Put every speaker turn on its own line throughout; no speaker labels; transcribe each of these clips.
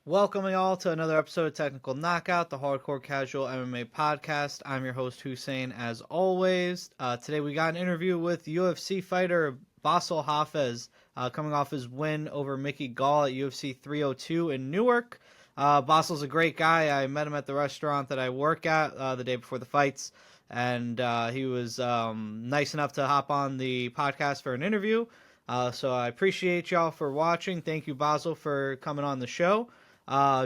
Welcome y'all to another episode of Technical Knockout, the Hardcore Casual MMA podcast. I'm your host Hussein, as always. Today we got an interview with UFC fighter Bassil Hafez, coming off his win over Mickey Gall at UFC 302 in Newark. Bassil's a great guy. I met him at the restaurant that I work at the day before the fights, and he was nice enough to hop on the podcast for an interview. So I appreciate y'all for watching. Thank you, Bassil, for coming on the show.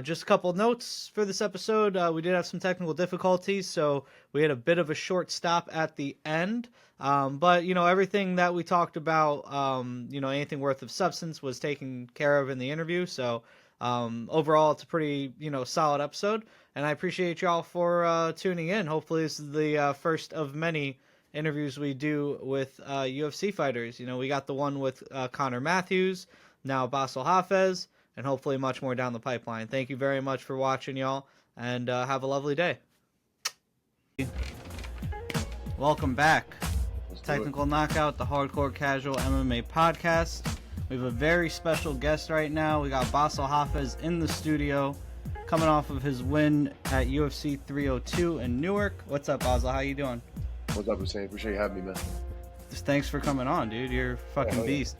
Just a couple notes for this episode. We did have some technical difficulties, so we had a bit of a short stop at the end. But, everything that we talked about, anything worth of substance was taken care of in the interview. So overall, it's a pretty, solid episode. And I appreciate y'all for tuning in. Hopefully this is the first of many interviews we do with UFC fighters. We got the one with Connor Matthews, now Bassil Hafez, and hopefully much more down the pipeline. Thank you very much for watching, y'all, and have a lovely day. Welcome back. Technical Knockout, the Hardcore Casual MMA podcast. We have a very special guest right now. We got Bassil Hafez in the studio, coming off of his win at UFC 302 in Newark. What's up, Bassil? How you doing?
What's up, Hussein? Appreciate you having me, man.
Just thanks for coming on, dude. You're a fucking beast.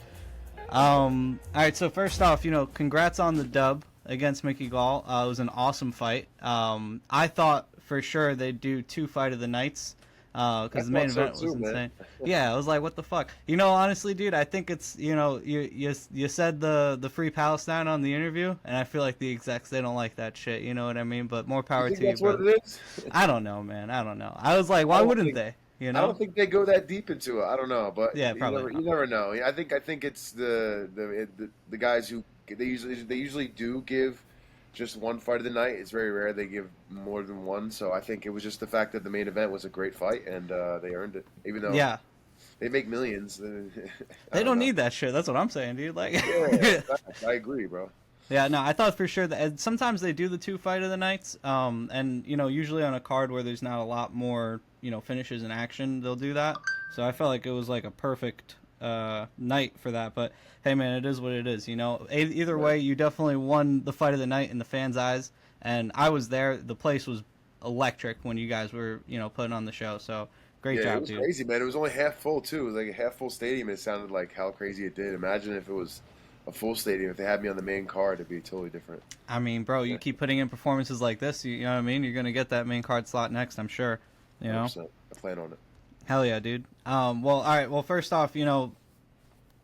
All right, so first off, congrats on the dub against Mickey Gall. It was an awesome fight. I thought for sure they'd do 2 fight of the nights because the main event was insane. Yeah, I was like, what the fuck? Honestly, dude, I think it's, you said the Free Palestine on the interview, and I feel like the execs, they don't like that shit, you know what I mean? But more power to you,
that's what it is?
I don't know, man. I don't know. I was like, why wouldn't they?
I don't think they go that deep into it. I don't know, but
yeah, probably
you never know. I think it's the guys who they usually do give just one fight of the night. It's very rare they give more than one. So I think it was just the fact that the main event was a great fight and they earned it, even though they make millions.
They don't need that shit. That's what I'm saying, dude. Like,
I agree, bro.
Yeah, no, I thought for sure that sometimes they do the 2 fight of the nights, and usually on a card where there's not a lot more finishes in action, they'll do that. So I felt like it was like a perfect night for that. But hey, man, it is what it is. Either way, you definitely won the fight of the night in the fans' eyes, and I was there. The place was electric when you guys were putting on the show. So great job,
it was
dude.
Crazy, man. It was only half full too. It was like a half full stadium. It sounded like how crazy it did. Imagine if it was a full stadium. If they had me on the main card, it'd be totally different.
I mean, bro, you keep putting in performances like this, you know what I mean? You're gonna get that main card slot next, I'm sure.
100%. I plan on it.
Hell yeah, dude. Well, all right. Well, first off,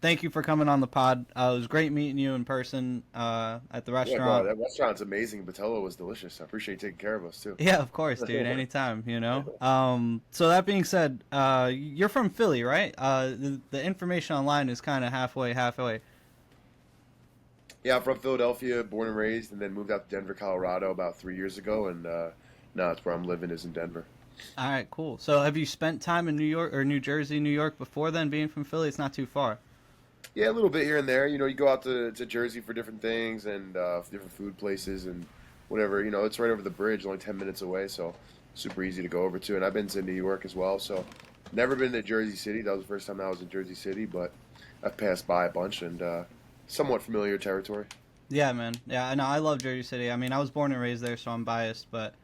thank you for coming on the pod. It was great meeting you in person at the restaurant.
Yeah, bro, that restaurant's amazing. Batello was delicious. I appreciate you taking care of us too.
Yeah, of course, dude. Anytime, So that being said, you're from Philly, right? The information online is kind of halfway.
Yeah, I'm from Philadelphia, born and raised, and then moved out to Denver, Colorado about 3 years ago, and now it's where I'm living is in Denver.
All right, cool. So have you spent time in New York or New Jersey, New York before then, being from Philly? It's not too far.
Yeah, a little bit here and there. You go out to Jersey for different things and different food places and whatever. It's right over the bridge, only 10 minutes away, so super easy to go over to. And I've been to New York as well, so never been to Jersey City. That was the first time I was in Jersey City, but I've passed by a bunch and somewhat familiar territory.
Yeah, man. Yeah, no, I love Jersey City. I mean, I was born and raised there, so I'm biased, but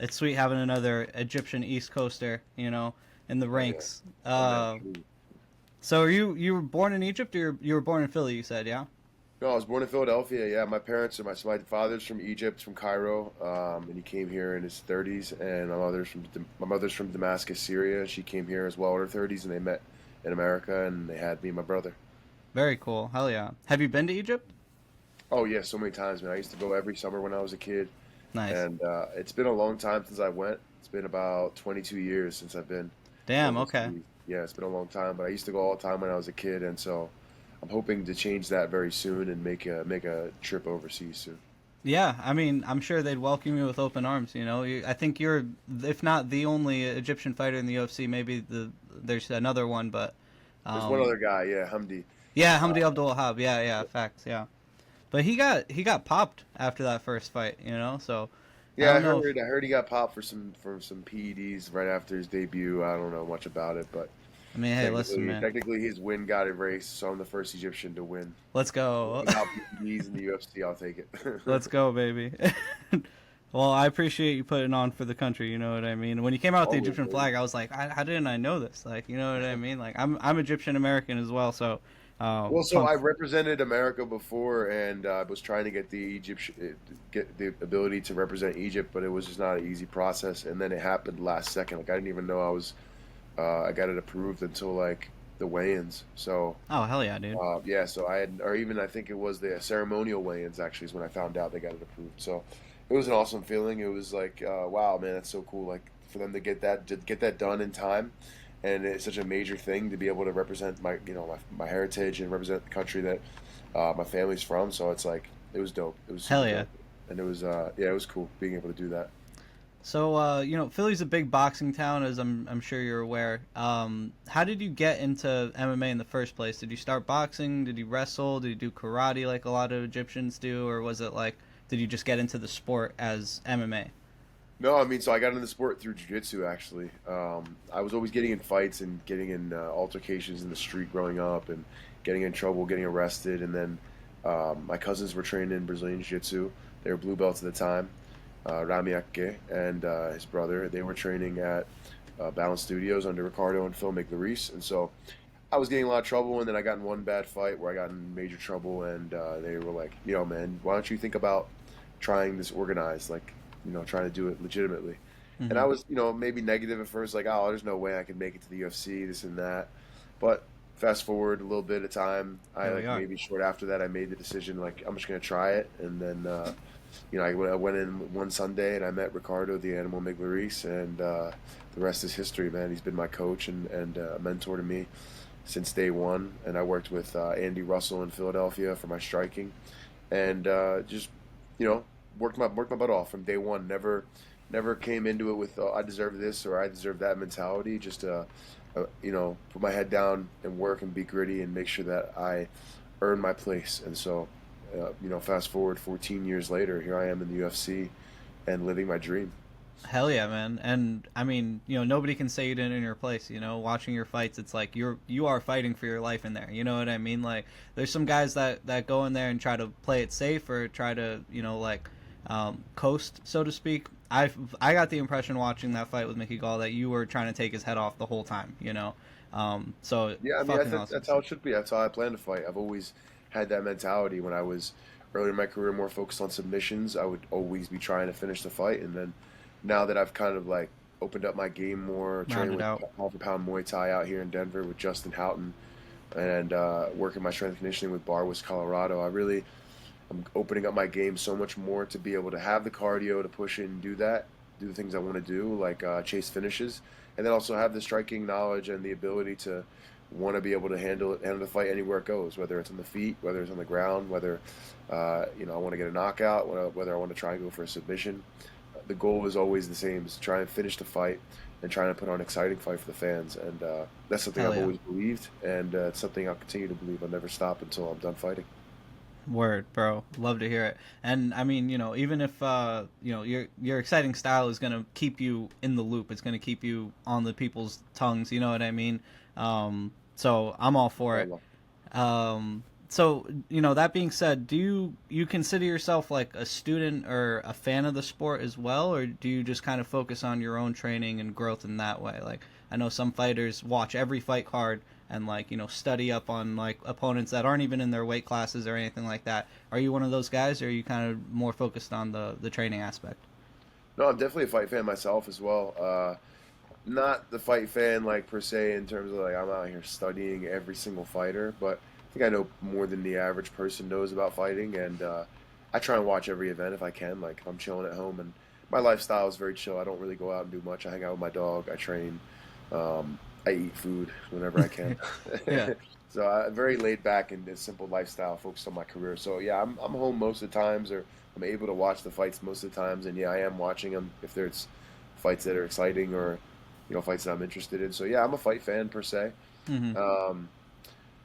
it's sweet having another Egyptian East Coaster, in the ranks. So you were born in Egypt, or you were born in Philly, you said, yeah?
No, I was born in Philadelphia, yeah. My parents, my father's from Egypt, from Cairo, and he came here in his 30s, and my mother's from Damascus, Syria. She came here as well in her 30s, and they met in America, and they had me and my brother.
Very cool. Hell yeah. Have you been to Egypt?
Oh, yeah, so many times, man. I used to go every summer when I was a kid.
Nice.
And it's been a long time since I went. It's been about 22 years since I've been.
Damn, okay.
Yeah, it's been a long time, but I used to go all the time when I was a kid, and so I'm hoping to change that very soon and make a trip overseas soon.
Yeah, I mean, I'm sure they'd welcome you with open arms, I think you're, if not the only Egyptian fighter in the UFC, maybe there's another one, but...
There's one other guy, yeah, Hamdi.
Yeah, Hamdi Abdul-Wahab, yeah, facts, yeah. But he got popped after that first fight, so...
Yeah, I heard he got popped for some PEDs right after his debut. I don't know much about it, but
I mean, hey, listen, man.
Technically, his win got erased, so I'm the first Egyptian to win.
Let's go.
Without PEDs in the UFC, I'll take it.
Let's go, baby. Well, I appreciate you putting on for the country. You know what I mean. When you came out with the
Always,
Egyptian
baby.
flag, I was like, how didn't I know this? Like, you know what I mean. Like, I'm Egyptian American as well, so
Well, so
pump.
I represented America before, and was trying to get get the ability to represent Egypt, but it was just not an easy process. And then it happened last second. Like I didn't even know I got it approved until like the weigh-ins. So
Oh hell yeah, dude.
yeah, so I had, or even I think it was the ceremonial weigh-ins actually is when I found out they got it approved. So it was an awesome feeling. It was like, wow, man, that's so cool. Like for them to get that done in time, and it's such a major thing to be able to represent my, my heritage and represent the country that my family's from. So it's like it was dope. It was
Hell
super
yeah.
dope, and it was yeah, it was cool being able to do that.
So, Philly's a big boxing town, as I'm sure you're aware. How did you get into MMA in the first place? Did you start boxing? Did you wrestle? Did you do karate like a lot of Egyptians do, or was it like, did you just get into the sport as MMA?
No, I mean, so I got into the sport through jiu-jitsu, actually. I was always getting in fights and getting in altercations in the street growing up and getting in trouble, getting arrested. And then my cousins were trained in Brazilian jiu-jitsu. They were blue belts at the time. Ramiake and his brother, they were training at Balance Studios under Ricardo and Phil McLaurice. And so I was getting a lot of trouble, and then I got in one bad fight where I got in major trouble, and they were like, "Yo, man, why don't you think about trying this organized, like, trying to do it legitimately?" And
Hmm.
I was, maybe negative at first, like, "Oh, there's no way I can make it to the UFC, this and that." But fast forward a little bit of time, I
Here we
like
are.
maybe short after that, I made the decision, like, I'm just gonna try it, and then. I went in one Sunday and I met Ricardo, the Animal Miglaris, and the rest is history, man. He's been my coach and a mentor to me since day one. And I worked with Andy Russell in Philadelphia for my striking, and just you know worked my butt off from day one. Never came into it with I deserve this or I deserve that mentality. Just put my head down and work and be gritty and make sure that I earn my place. And so fast forward 14 years later, here I am in the UFC and living my dream.
Hell yeah, man. And I mean, nobody can say you didn't in your place. Watching your fights, it's like you are fighting for your life in there. You know what I mean? Like, there's some guys that go in there and try to play it safe or try to, coast, so to speak. I got the impression watching that fight with Mickey Gall that you were trying to take his head off the whole time. So
Yeah, I mean,
fucking awesome.
that's how it should be. That's how I plan to fight. I've always had that mentality. When I was early in my career, more focused on submissions, I would always be trying to finish the fight. And then now that I've kind of like opened up my game more, training
Rounded
with
out.
pound for pound Muay Thai out here in Denver with Justin Houghton, and working my strength and conditioning with Barwis, Colorado, I'm opening up my game so much more to be able to have the cardio to push in and do the things I want to do, like chase finishes, and then also have the striking knowledge and the ability to want to be able to handle the fight anywhere it goes, whether it's on the feet, whether it's on the ground, whether I want to get a knockout, whether I want to try and go for a submission. The goal is always the same: is to try and finish the fight and trying to put on an exciting fight for the fans, and that's something
Hell
I've
yeah.
always believed, and it's something I'll continue to believe. I'll never stop until I'm done fighting.
Word, bro. Love to hear it. And I mean, even if your exciting style is gonna keep you in the loop, it's gonna keep you on the people's tongues. You know what I mean? So I'm all for it. So that being said, do you consider yourself like a student or a fan of the sport as well, or do you just kind of focus on your own training and growth in that way? Like, I know some fighters watch every fight card and like study up on like opponents that aren't even in their weight classes or anything like that. Are you one of those guys, or are you kind of more focused on the training aspect?
No, I'm definitely a fight fan myself as well. Not the fight fan like per se in terms of like I'm out here studying every single fighter, but I think I know more than the average person knows about fighting, and I try and watch every event if I can. Like if I'm chilling at home, and my lifestyle is very chill. I don't really go out and do much. I hang out with my dog. I train. I eat food whenever I can.
Yeah.
So I'm very laid back and a simple lifestyle, focused on my career. So yeah, I'm home most of the times, or I'm able to watch the fights most of the times. And yeah, I am watching them if there's fights that are exciting or fights that I'm interested in. So yeah, I'm a fight fan per se.
Hmm.
Um,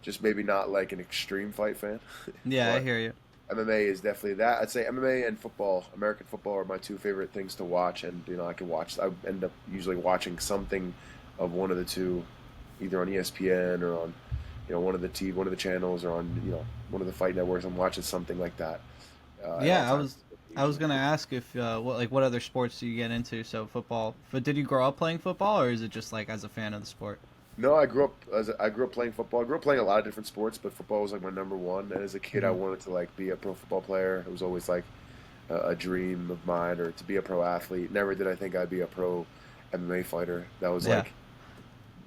just maybe not like an extreme fight fan,
Yeah, I
but
hear you.
MMA is definitely that. I'd say MMA and football, American football, are my two favorite things to watch. And I can watch. I end up usually watching something of one of the two either on ESPN or on one of the channels or on one of the fight networks. I'm watching something like that at all
Yeah,
times.
I was gonna ask if what other sports do you get into? So football. But did you grow up playing football, or is it just like as a fan of the sport?
No, I grew up playing football. I grew up playing a lot of different sports, but football was like my number one. And as a kid, I
Hmm.
wanted to like be a pro football player. It was always like a dream of mine, or to be a pro athlete. Never did I think I'd be a pro MMA fighter. That was
Yeah.
like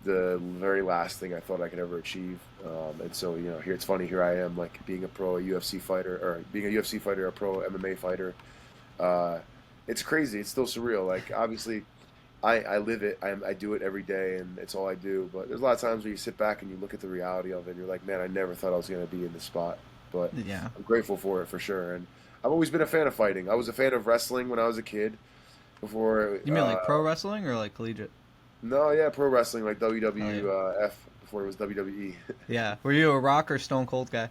the very last thing I thought I could ever achieve. And so, here it's funny. Here I am, like being a pro UFC fighter, or being a UFC fighter, a pro MMA fighter. Uh, it's crazy. It's still surreal. Like obviously, I live it. I do it every day, and it's all I do. But there's a lot of times where you sit back and you look at the reality of it, and you're like, man, I never thought I was going to be in this spot. But
Yeah.
I'm grateful for it for sure. And I've always been a fan of fighting. I was a fan of wrestling when I was a kid. Before,
You mean like pro wrestling or like collegiate?
no, yeah, pro wrestling like
Oh yeah.
WWF before it was WWE.
Yeah. Were you a Rock or Stone Cold guy?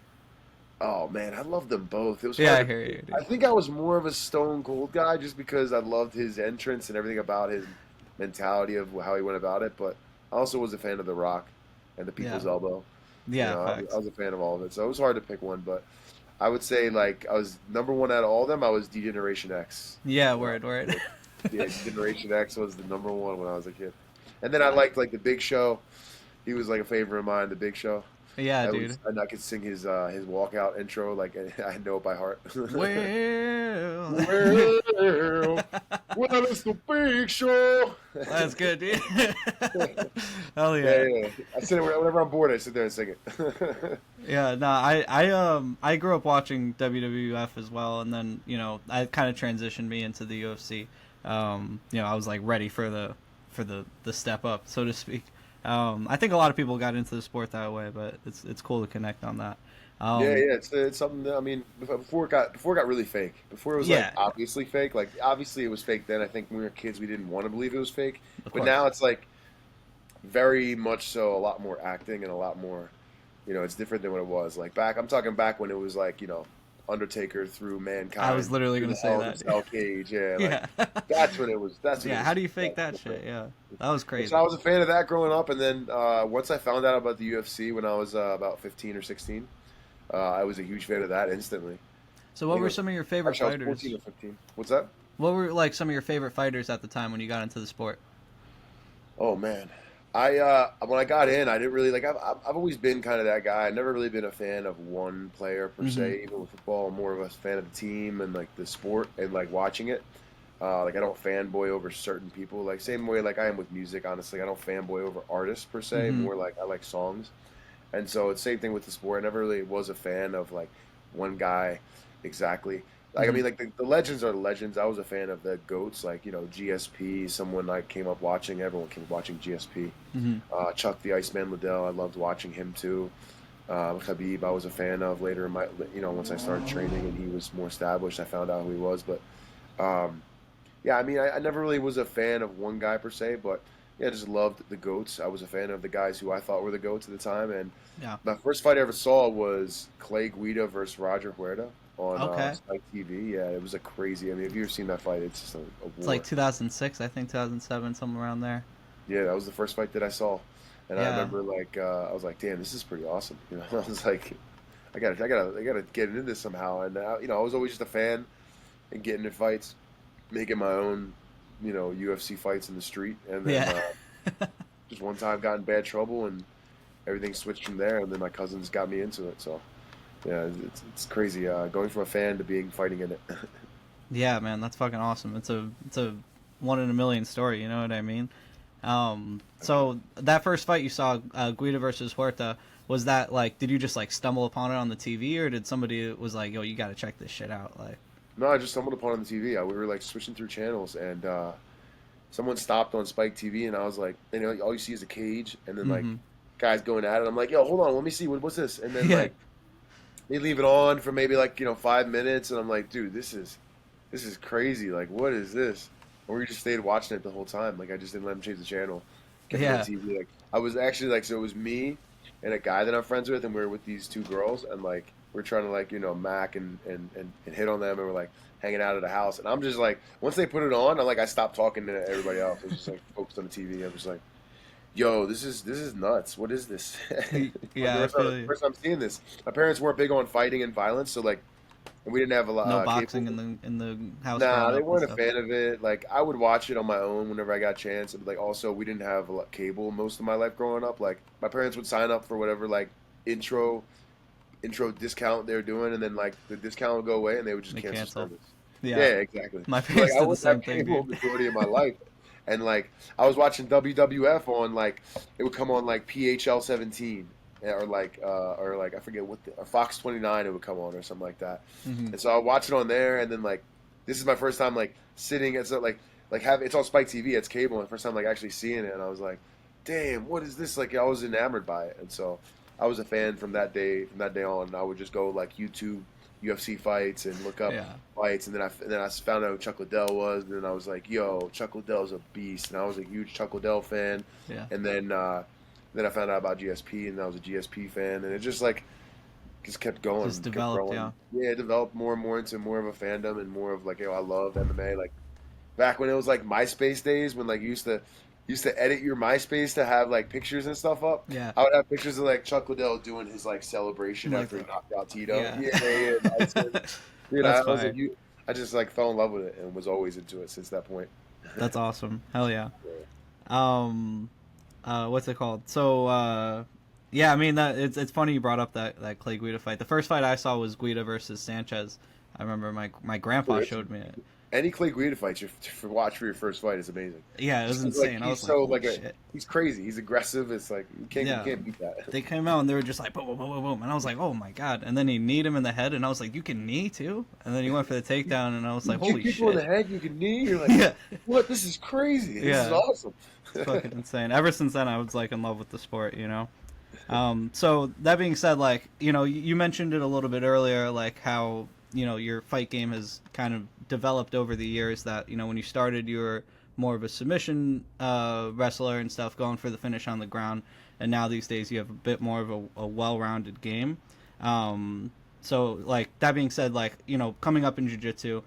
Oh man, I loved them both. It was
Yeah, I
hard to
hear
pick.
you,
I
dude.
think I was more of a Stone Cold guy just because I loved his entrance and everything about his mentality of how he went about it. But I also was a fan of The Rock and the
Yeah.
People's Elbow.
Yeah.
I
Facts.
was a fan of all of it, so it was hard to pick one. But I would say like I was number one out of all of them. I was D-Generation X.
Yeah.
Uh,
Word. Word.
yeah, Generation X was the number one when I was a kid. And then I liked like the Big Show. He was like a favorite of mine, the Big Show.
Yeah,
I
dude.
was, and I could sing his walkout intro like I know it by heart.
Well.
Well, well, it's the Big Show.
That's good, dude. Hell
Yeah,
yeah.
yeah. I sit there whenever I'm bored. I sit there and sing it.
Yeah, no, I grew up watching WWF as well, and then I kind of transitioned me into the UFC. I was like ready for the step up, so to speak. I think a lot of people got into the sport that way, but it's cool to connect on that.
Yeah,
Um,
yeah, it's something that, I mean, before it got really fake. Before it was like
yeah,
obviously fake. Like obviously it was fake then. I think when we were kids we didn't want to believe it was fake.
of
But now
course.
it's like very much so a lot more acting and a lot more, it's different than what it was. Like I'm talking back when it was like, Undertaker through
I was
Mankind
literally
through
gonna
the
say
Hell in a
that.
Cell cage. Yeah, like
Yeah,
that's when it
yeah.
was
How do you fake that
different.
shit? Yeah, that was
And so I
crazy.
was a fan of that growing up, and then once I found out about the UFC when I was about 15 or 16, I was a huge fan of that instantly.
So,
I
what
think
were
it was
some of your favorite
actually I was 14
fighters?
or 15. What's that?
What were like some of your favorite fighters at the time when you got into the sport?
Oh man, I when I got in, I didn't really like. I've always been kind of that guy. I've never really been a fan of one player per
Hmm.
se. Even with football, I'm more of a fan of the team and like the sport and like watching it. Like I don't fanboy over certain people. Like same way like I am with music. Honestly, I don't fanboy over artists per se.
Hmm.
More like I like songs. And so it's same thing with the sport. I never really was a fan of like one guy exactly. Like I
Hmm.
mean, like the legends are the legends. I was a fan of the goats, like GSP. Someone I came up watching. Everyone came up watching GSP.
Hmm.
Chuck the Iceman Liddell. I loved watching him too. Khabib, I was a fan of later in my, once I started training and he was more established, I found out who he was. But um, yeah, I mean, I never really was a fan of one guy per se, but yeah, I just loved the goats. I was a fan of the guys who I thought were the goats at the time, and
Yeah.
my first fight I ever saw was Clay Guida versus Roger Huerta on
Okay.
Spike TV. Yeah, it was a crazy. I mean, have you ever seen that fight? It's just a
It's like
war.
2006, I think 2007, somewhere around there.
Yeah, that was the first fight that I saw, and I
Yeah.
remember like I was like, damn, this is pretty awesome. I was like, I gotta get into this somehow. And I was always just a fan and getting in fights, making my own, UFC fights in the street, and then
Yeah.
just one time got in bad trouble and everything switched from there, and then my cousins got me into it. So yeah, it's crazy going from a fan to being fighting in it.
Yeah, man, that's fucking awesome. It's a one in a million story. You know what I mean? So that first fight you saw, Guida versus Huerta, was that like? Did you just like stumble upon it on the TV, or did somebody was like, "Yo, you got to check this shit out"? Like,
No, I just stumbled upon it on the TV. We were like switching through channels, and someone stopped on Spike TV, and I was like, all you see is a cage, and then like
mm-hmm.
guys going at it. I'm like, yo, hold on, let me see what's this, and then
Yeah,
like they leave it on for maybe like 5 minutes, and I'm like, dude, this is crazy. Like, what is this? Or we just stayed watching it the whole time. Like, I just didn't let him change the channel. Kept it on
yeah,
TV. Like, I was actually like, so it was me and a guy that I'm friends with, and we were with these two girls, and like we're trying to like mac and hit on them, and we're like hanging out at a house, and I'm just like, once they put it on, I stopped talking to everybody else. I was just like focused on the TV. I was like, yo, this is nuts. What is this? Like
Yeah, I feel you.
first time seeing this. My parents weren't big on fighting and violence, so like, and we didn't have a lot
No
cable.
boxing in the house
Nah,
growing
they
up and
weren't a
stuff.
fan of it. Like, I would watch it on my own whenever I got a chance. But like, also, we didn't have a lot cable most of my life growing up. Like, my parents would sign up for whatever like intro intro discount they were doing, and then like the discount would go away, and they would just
They
cancel
cancel.
service.
Yeah,
Yeah, exactly.
my
So like,
parents
I
did the
wouldn't have
same thing,
cable
dude.
majority of my life, and like I was watching WWF on like it would come on like PHL 17 or like I forget what or Fox 29 it would come on or something like that,
Hmm.
and so I would watch it on there, and then like this is my first time like sitting at so like have it's on Spike TV, it's cable, and the first time like actually seeing it, and I was like, damn, what is this? Like I was enamored by it, and so. I was a fan from that day. From that day on, I would just go like YouTube UFC fights and look up
Yeah,
fights, and then I found out who Chuck Liddell was, and then I was like, "Yo, Chuck Liddell's a beast," and I was a huge Chuck Liddell fan.
yeah.
And then I found out about GSP, and I was a GSP fan, and it just like just kept going,
Just
kept
developed.
growing.
Yeah,
Yeah, it developed more and more into more of a fandom and more of like, yo, I love MMA. Like back when it was like MySpace days, when like you used to edit your MySpace to have like pictures and stuff up.
yeah.
I would have pictures of like Chuck Liddell doing his like celebration
Like,
after he knocked out Tito.
yeah.
Yeah, yeah, yeah. Dude,
That's
I was
fire.
I just like fell in love with it and was always into it since that point.
That's awesome. Hell yeah.
Yeah.
Um, what's it called? So, yeah, I mean that it's funny you brought up that Clay Guida fight. The first fight I saw was Guida versus Sanchez. I remember my grandpa showed me it.
Any Clay Guida fight watch for your first fight is amazing.
Yeah, it was insane. I
He's
was like,
so
holy
like
shit.
he's crazy. He's aggressive. It's like you
Yeah,
can't beat that.
they came out and they were just like boom, boom, boom, boom, boom, and I was like, oh my god. And then he kneed him in the head, and I was like, you can knee too. And then he went for the takedown, and I was
You
like,
kick
holy
people in the
shit.
head, you can knee. You're like,
Yeah,
what? This is crazy. This is
yeah,
awesome.
it's fucking insane. Ever since then, I was like in love with the sport, you know. So that being said, like you mentioned it a little bit earlier, like how your fight game has kind of developed over the years. That when you started, you were more of a submission wrestler and stuff, going for the finish on the ground, and now these days you have a bit more of a well-rounded game. So like that being said, like coming up in jiu-jitsu,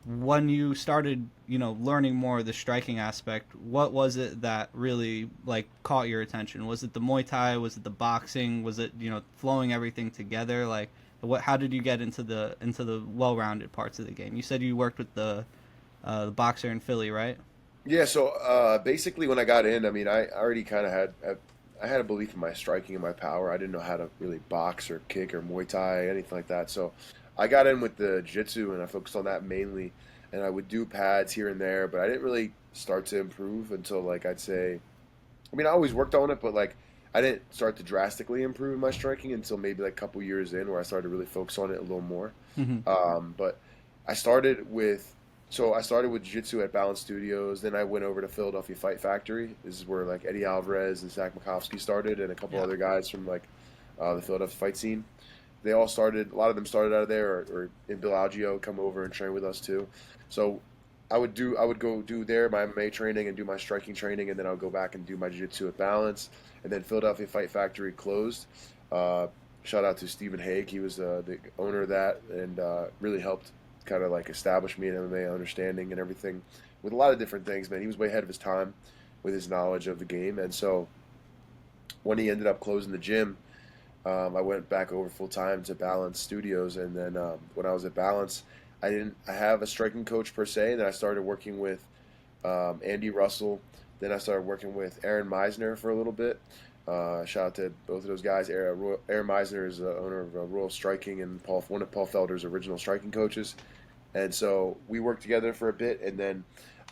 when you started, learning more of the striking aspect, what was it that really like caught your attention? Was it the Muay Thai? Was it the boxing? Was it flowing everything together? Like, how did you get into the well-rounded parts of the game? You said you worked with the boxer in Philly, right?
Yeah, so basically when I got in, I mean, I already kind of I had a belief in my striking and my power. I didn't know how to really box or kick or Muay Thai, anything like that. So I got in with the Jiu-Jitsu and I focused on that mainly. And I would do pads here and there, but I didn't really start to improve until like I'd say, I mean, I always worked on it, but like I didn't start to drastically improve my striking until maybe like a couple years in where I started to really focus on it a little more.
Mm-hmm.
But I started with I started with jiu-jitsu at Balance Studios. Then I went over to Philadelphia Fight Factory. This is where like Eddie Alvarez and Zach Makovsky started, and a couple
Yeah.
other guys from like the Philadelphia fight scene. They all started. A lot of them started out of there, or in Bill Algio come over and train with us too. So I would go do there my MMA training and do my striking training, and then I would go back and do my jiu-jitsu at Balance. And then Philadelphia Fight Factory closed. Uh, Shout out to Stephen Haig. He was the owner of that, and really helped kind of like establish me in MMA understanding and everything with a lot of different things. Man, he was way ahead of his time with his knowledge of the game, and so when he ended up closing the gym, I went back over full time to Balance Studios, and then when I was at Balance, I have a striking coach per se. And then I started working with Andy Russell. Then I started working with Aaron Meisner for a little bit. Shout out to both of those guys. Aaron Meisner is the owner of Royal Striking and one of Paul Felder's original striking coaches. And so we worked together for a bit, and then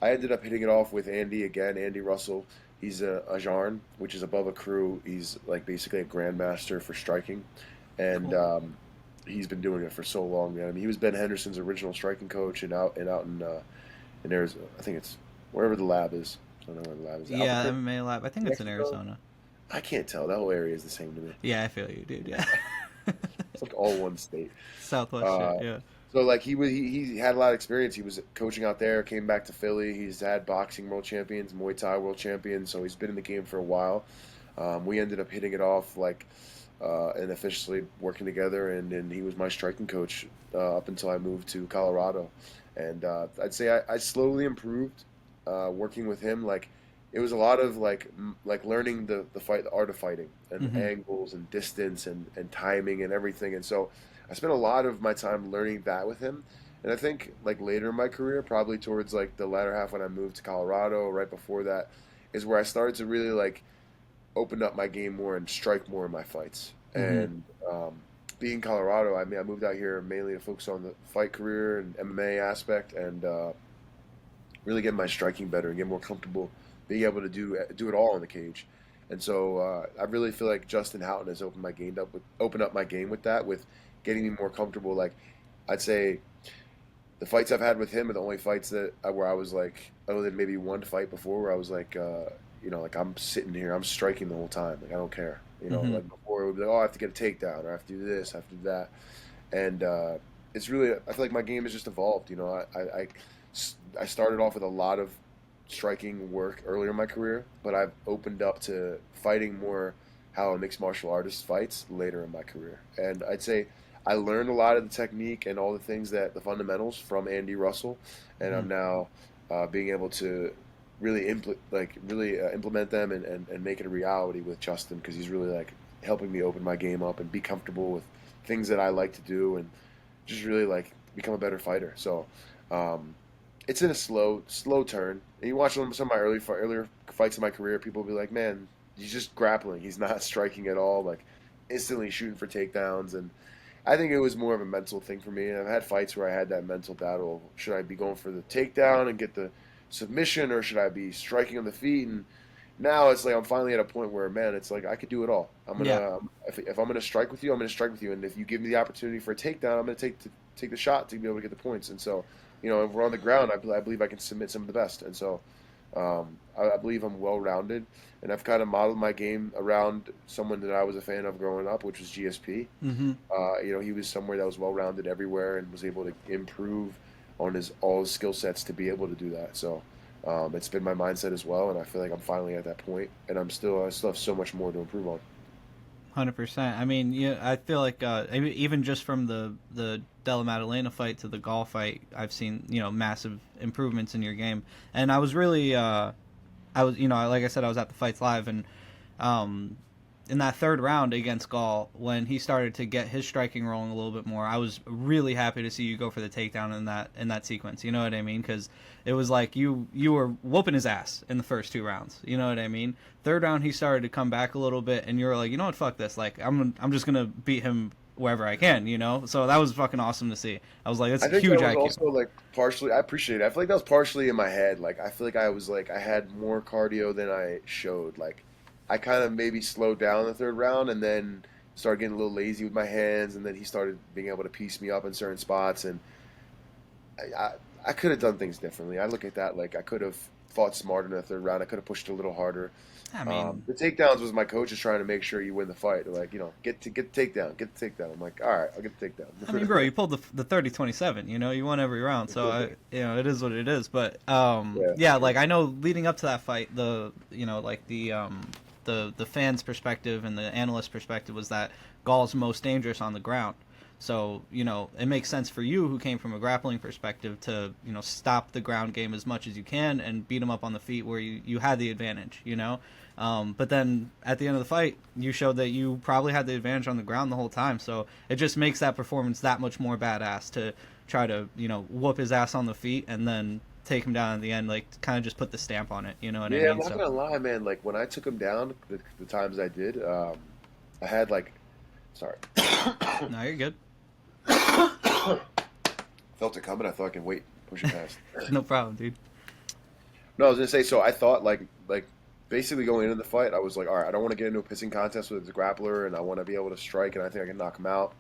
I ended up hitting it off with Andy again, Andy Russell. He's a Jarn, which is above a crew. He's like basically a grandmaster for striking, and
Cool.
he's been doing it for so long, man. I mean, he was Ben Henderson's original striking coach, and out in Arizona. I think it's wherever the lab is. I don't know where the lab is.
Yeah,
Albuquerque,
MMA lab. I think it's in
Mexico.
Arizona.
I can't tell. That whole area is the same to me.
Yeah, I feel you, dude. Yeah.
It's like all one state.
Southwest shit.
Uh,
Yeah.
so like he had a lot of experience. He was coaching out there, came back to Philly. He's had boxing world champions, Muay Thai world champions, so he's been in the game for a while. We ended up hitting it off like and officially working together, and he was my striking coach up until I moved to Colorado. And I'd say I slowly improved working with him. Like it was a lot of like learning the art of fighting and
Hmm.
angles and distance and timing and everything. And so I spent a lot of my time learning that with him. And I think like later in my career, probably towards like the latter half when I moved to Colorado, right before that, is where I started to really like open up my game more and strike more in my fights.
Hmm.
And being Colorado, I mean, I moved out here mainly to focus on the fight career and MMA aspect, and really get my striking better and get more comfortable being able to do it all in the cage. And so I really feel like Justin Houghton has opened up my game with that, with getting me more comfortable. Like I'd say the fights I've had with him are the only fights that where I was like, other than maybe one fight before, where I was like, like I'm sitting here, I'm striking the whole time, like I don't care.
Hmm.
Like before it would be like, oh, I have to get a takedown, or I have to do this, I have to do that, and it's really, I feel like my game has just evolved. I started off with a lot of striking work earlier in my career, but I've opened up to fighting more how a mixed martial artist fights later in my career. And I'd say I learned a lot of the technique and all the things that the fundamentals from Andy Russell, and
Hmm.
I'm now being able to really implement them and make it a reality with Justin, because he's really like helping me open my game up and be comfortable with things that I like to do and just really like become a better fighter. So um, it's in a slow turn. And you watch some of my earlier fights in my career, people will be like, "Man, he's just grappling. He's not striking at all." Like instantly shooting for takedowns, and I think it was more of a mental thing for me. And I've had fights where I had that mental battle: should I be going for the takedown and get the submission, or should I be striking on the feet? And now it's like I'm finally at a point where, man, it's like I could do it all.
Yeah.
If I'm gonna strike with you, I'm gonna strike with you, and if you give me the opportunity for a takedown, I'm gonna take the shot to be able to get the points. And so, if we're on the ground, I believe I can submit some of the best. And so, I believe I'm well rounded, and I've kind of modeled my game around someone that I was a fan of growing up, which was GSP.
Hmm.
He was somewhere that was well rounded everywhere and was able to improve on his all his skill sets to be able to do that. So. It's been my mindset as well, and I feel like I'm finally at that point, and I still have so much more to improve on.
100%. I mean, yeah, I feel like even just from the Della Maddalena fight to the Gall fight, I've seen massive improvements in your game, and I was really I was like I said, I was at the fights live, and um, in that third round against Gall, when he started to get his striking rolling a little bit more, I was really happy to see you go for the takedown in that sequence. You know what I mean? Because it was like you were whooping his ass in the first two rounds. You know what I mean? Third round, he started to come back a little bit, and you were like, you know what, fuck this. Like I'm just gonna beat him wherever I can. So that was fucking awesome to see. I was like, that's
I think
huge
that was
IQ.
also like partially. I appreciate it. I feel like that was partially in my head. Like I feel like I had more cardio than I showed. Like I kind of maybe slowed down in the third round and then started getting a little lazy with my hands, and then he started being able to piece me up in certain spots, and I, I, I could have done things differently. I look at that like I could have fought smarter in the third round. I could have pushed a little harder.
I mean,
The takedowns was my coach is trying to make sure you win the fight. They're like, get the takedown, get the takedown. I'm like, all right, I'll get the
I mean, bro,
takedown.
you pulled the 30-27. You won every round, so it is what it is. But
Yeah, for
yeah,
sure.
like I know leading up to that fight, like the fans' perspective and the analyst perspective was that Gall's most dangerous on the ground. So it makes sense for you, who came from a grappling perspective, to stop the ground game as much as you can and beat him up on the feet where you had the advantage. But then at the end of the fight, you showed that you probably had the advantage on the ground the whole time. So it just makes that performance that much more badass to try to whoop his ass on the feet and then take him down at the end, like kind of just put the stamp on it. You know what I
Yeah, I'm
mean?
not
So
gonna lie, man. Like when I took him down, the times I did, I had like, sorry,
no, you're good.
felt it coming. I thought I can wait, push it past.
No problem, dude.
No, I was gonna say. So I thought like basically going into the fight, I was like, all right, I don't want to get into a pissing contest with the grappler, and I want to be able to strike, and I think I can knock him out.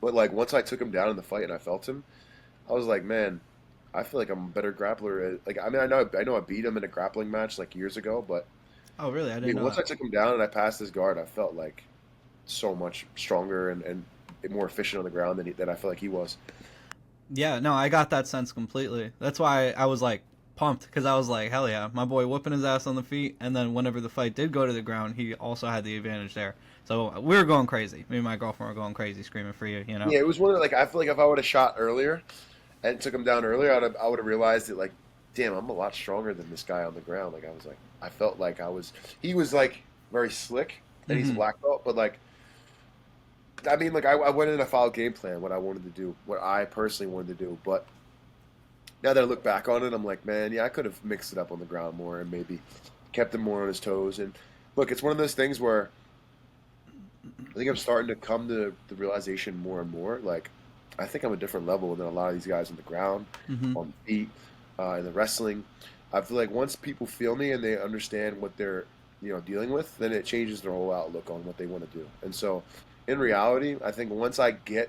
But like once I took him down in the fight and I felt him, I was like, man, I feel like I'm a better grappler. Like I mean, I know I beat him in a grappling match like years ago, but
Oh, really? I
I
didn't
mean,
know
once
that.
I took him down and I passed his guard, I felt like so much stronger and more efficient on the ground than I feel like he was.
Yeah, no, I got that sense completely. That's why I was like pumped, because I was like, hell yeah, my boy whooping his ass on the feet, and then whenever the fight did go to the ground, he also had the advantage there. So we were going crazy. Me and my girlfriend were going crazy, screaming for you.
Yeah, it was one of like I feel like if I would have shot earlier and took him down earlier, I would have realized that like damn, I'm a lot stronger than this guy on the ground. Like I felt like he was like very slick, and he's a
Mm-hmm.
black belt, but like, I mean, like I went in, I followed game plan, what I wanted to do, what I personally wanted to do. But now that I look back on it, I'm like, man, yeah, I could have mixed it up on the ground more and maybe kept him more on his toes. And look, it's one of those things where I think I'm starting to come to the realization more and more. Like, I think I'm a different level than a lot of these guys on the ground,
Mm-hmm.
on the feet, in the wrestling. I feel like once people feel me and they understand what they're, dealing with, then it changes their whole outlook on what they want to do. And so, in reality, I think once I get,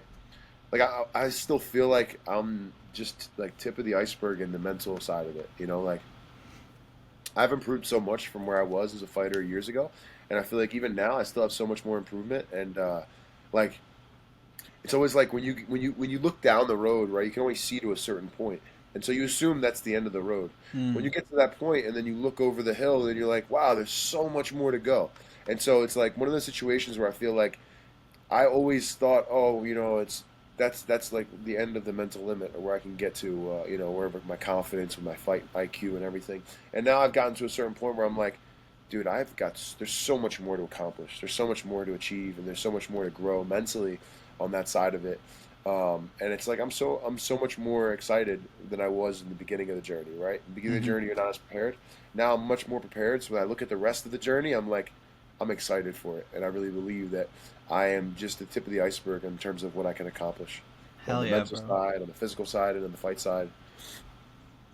like, I still feel like I'm just like tip of the iceberg in the mental side of it. Like I've improved so much from where I was as a fighter years ago, and I feel like even now I still have so much more improvement. And like it's always like when you look down the road, right? You can only see to a certain point, and so you assume that's the end of the road. When
Mm.
you get to that point, and then you look over the hill, and you're like, wow, there's so much more to go. And so it's like one of those situations where I feel like I always thought, oh, it's that's like the end of the mental limit, or where I can get to, wherever my confidence with my fight IQ and everything. And now I've gotten to a certain point where I'm like, dude, there's so much more to accomplish. There's so much more to achieve, and there's so much more to grow mentally on that side of it. And it's like I'm so much more excited than I was in the beginning of the journey. Right, in the beginning of the
Mm-hmm.
journey, you're not as prepared. Now I'm much more prepared. So when I look at the rest of the journey, I'm like, I'm excited for it, and I really believe that I am just the tip of the iceberg in terms of what I can accomplish on
Hell
the
yeah,
mental
bro.
side, on the physical side, and on the fight side.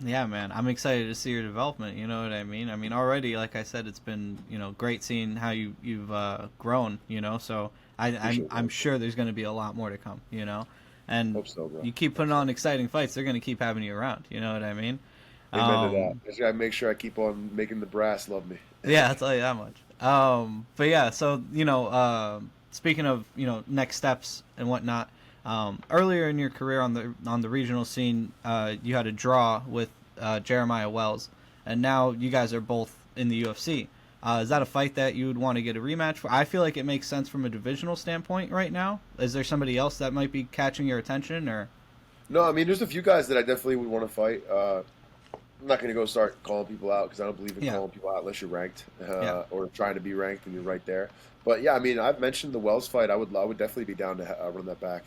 Yeah, man. I'm excited to see your development. You know what I mean? I mean, already, like I said, it's been great seeing how you've grown. So
Appreciate
I'm
that.
sure there's going to be a lot more to come. And
Hope so, bro.
you keep
Hope
putting
so.
on exciting fights, they're going to keep having you around. You know what I mean?
Amen to that.
Um,
Just gotta make sure I keep on making the brass love me.
yeah, I'll tell you that much. But yeah, so speaking of next steps and whatnot, earlier in your career on the regional scene, you had a draw with Jeremiah Wells, and now you guys are both in the UFC. Is that a fight that you would want to get a rematch for? I feel like it makes sense from a divisional standpoint right now. Is there somebody else that might be catching your attention, or
No, I mean, there's a few guys that I definitely would want to fight. I'm not going to go start calling people out because I don't believe in
yeah,
calling people out unless you're ranked,
yeah,
or trying to be ranked and you're right there. But yeah, I mean, I've mentioned the Wells fight. I would definitely be down to run that back.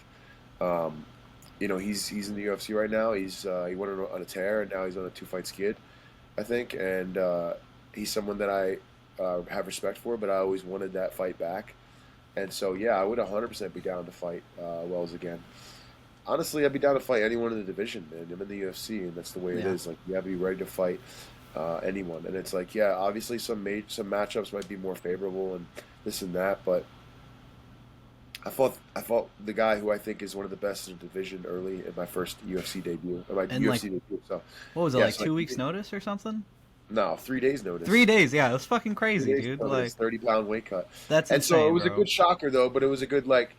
Um, he's in the UFC right now. He went on a tear, and now he's on a two fight skid, I think. And he's someone that I have respect for, but I always wanted that fight back. And so yeah, I would 100% be down to fight Wells again. Honestly, I'd be down to fight anyone in the division, man. I'm in the UFC, and that's the way it
yeah.
is. Like, you have to be ready to fight anyone. And it's like, yeah, obviously some matchups might be more favorable and this and that, but I fought the guy who I think is one of the best in the division early in my first UFC debut, or my
And like,
UFC debut. So
what was it
yeah,
like
so like
2 weeks notice or something?
no, 3 days
3 days,
notice.
yeah, it was fucking
Three
crazy,
days
dude.
notice,
Like
30-pound weight cut.
that's
And so it
insane,
was a
bro.
good shocker though, but it was a good like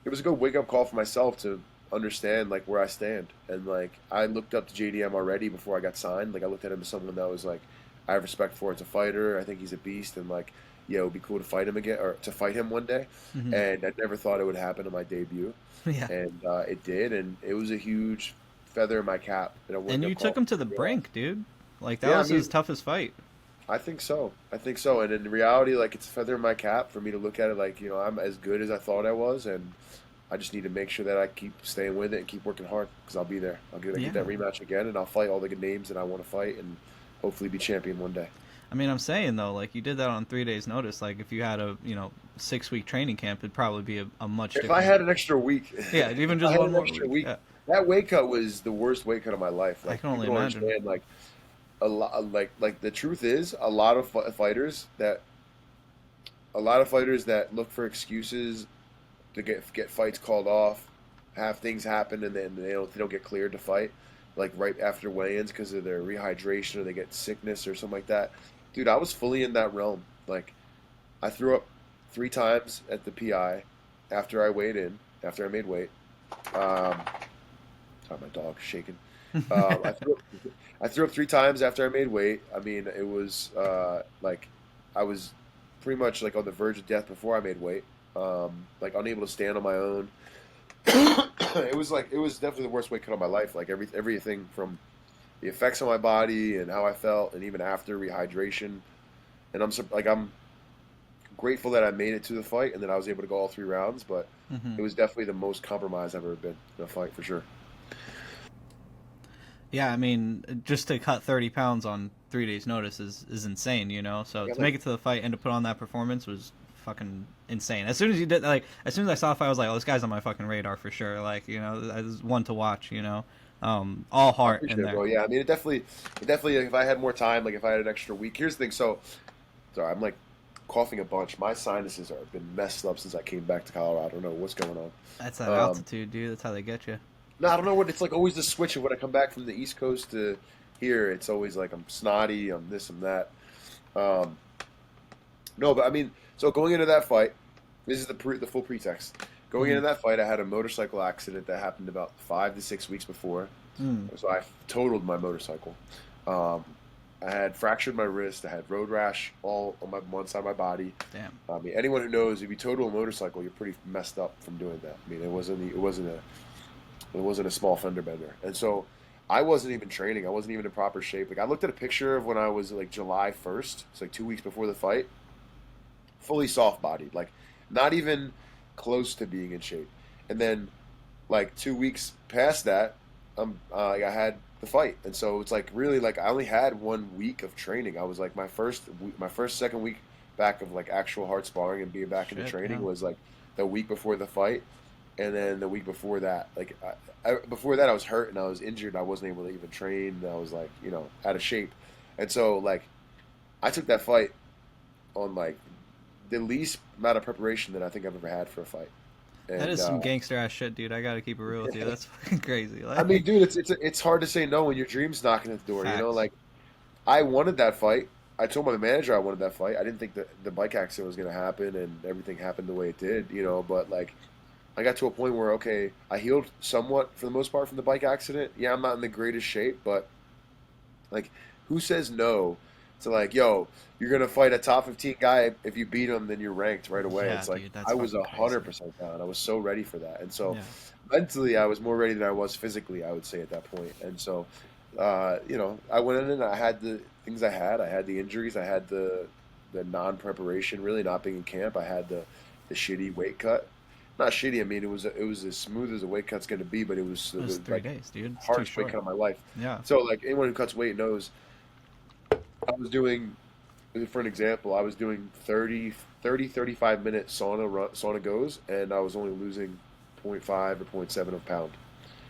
it was a good wake up call for myself to understand like where I stand. And like I looked up to JDM already before I got signed. Like I looked at him as someone that was like I have respect for as a fighter. I think he's a beast, and like yeah, it would be cool to fight him again or to fight him one day.
Hmm.
And I never thought it would happen in my debut,
Yeah.
and it did, and it was a huge feather in my cap and a
And
wake
you
up
took
call.
him to the
Yeah,
brink, dude. Like that
yeah. I
was his
mean,
toughest fight.
I think so. I think so. And in reality, like it's a feather in my cap for me to look at it like, I'm as good as I thought I was, and I just need to make sure that I keep staying with it and keep working hard because I'll be there. I'll get that
Yeah.
rematch again, and I'll fight all the good names that I want to fight, and hopefully be champion one day.
I mean, I'm saying though, like you did that on 3 days' notice. Like if you had a 6 week training camp, it'd probably be a much
If I
different.
had an extra week,
Yeah, even
if I
just
had
one
an
more
extra
week.
week,
Yeah,
that weight cut was the worst weight cut of my life.
I
Like
can only
people don't
imagine.
understand. Like a lot, like the truth is, a lot of fighters that look for excuses to get fights called off, have things happen, and then they don't get cleared to fight, like right after weigh-ins because of their rehydration or they get sickness or something like that. Dude, I was fully in that realm. Like I threw up 3 times at the PI after I weighed in, after I made weight. Um, sorry, my dog's shaking. I threw up 3 times after I made weight. I mean, it was like I was pretty much like on the verge of death before I made weight. Like unable to stand on my own. It was definitely the worst weight cut of my life. Like everything from the effects on my body and how I felt, and even after rehydration. And I'm grateful that I made it to the fight and that I was able to go all 3 rounds. But
Hmm.
it was definitely the most compromised I've ever been in a fight for sure.
Yeah, I mean, just to cut 30 pounds on 3 days' notice is insane, you know? So
I got
to
like
make it to the fight and to put on that performance was fucking insane. As soon as you did, like, as soon as I saw the fight, I was like, oh, this guy's on my fucking radar for sure. Like, you know, I was one to watch, you know? All
I
heart in
appreciate it,
there.
bro. Yeah, I mean, it definitely. Like, if I had more time, like if I had an extra week. Here's the thing. So, sorry, I'm like coughing a bunch. My sinuses are been messed up since I came back to Colorado. I don't know what's going on.
That's that
Um,
altitude, dude. That's how they get you.
no, I don't know what it's like. Always the switch of when I come back from the East Coast to here. It's always like I'm snotty. I'm this. I'm that. Um, no, but I mean, so going into that fight, this is the full pretext. Going
Mm.
into that fight, I had a motorcycle accident that happened about 5 to 6 weeks before.
Mm.
So I totaled my motorcycle. Um, I had fractured my wrist. I had road rash all on my one side of my body.
Damn.
I mean, anyone who knows, if you total a motorcycle, you're pretty messed up from doing that. I mean, it wasn't a small fender bender, and so I wasn't even training. I wasn't even in proper shape. Like I looked at a picture of when I was like July 1st. It's like 2 weeks before the fight. Fully soft bodied, like not even close to being in shape. And then like 2 weeks past that, I had the fight, and so it's like really like I only had 1 week of training. I was like my first second week back of like actual hard sparring and being back into
Shit,
training
yeah.
was like the week before the fight, and then the week before that, like before that I was hurt and I was injured. And I wasn't able to even train. I was like out of shape, and so like I took that fight on like the least amount of preparation that I think I've ever had for a fight,
That
and
is some gangster ass shit, dude. I gotta keep it real with you. That's fucking crazy.
I mean,
Like,
dude, it's hard to say no when your dream's knocking at the door.
facts.
Like I wanted that fight. I told my manager I wanted that fight. I didn't think that the bike accident was going to happen, and everything happened the way it did. But like I got to a point where okay, I healed somewhat for the most part from the bike accident. Yeah, I'm not in the greatest shape, but like, who says no to like, yo, you're gonna fight a top 15 guy. If you beat him, then you're ranked right away.
Yeah,
It's like
dude, that's
I was
fucking
a hundred
crazy.
percent down. I was so ready for that, and so
Yeah.
mentally, I was more ready than I was physically. I would say at that point, and so I went in and I had the things I had. I had the injuries. I had the non preparation, really not being in camp. I had the shitty weight cut. Not shitty. I mean, it was as smooth as a weight cut's going to be, but it was
It was
the
three
like
days, dude. It's too
hardest weight
short.
cut of my life.
Yeah.
So like anyone who cuts weight knows I was doing, for an example, I was doing 35 minute sauna goes, and I was only losing zero point 0.5 or zero point 0.7 of a pound.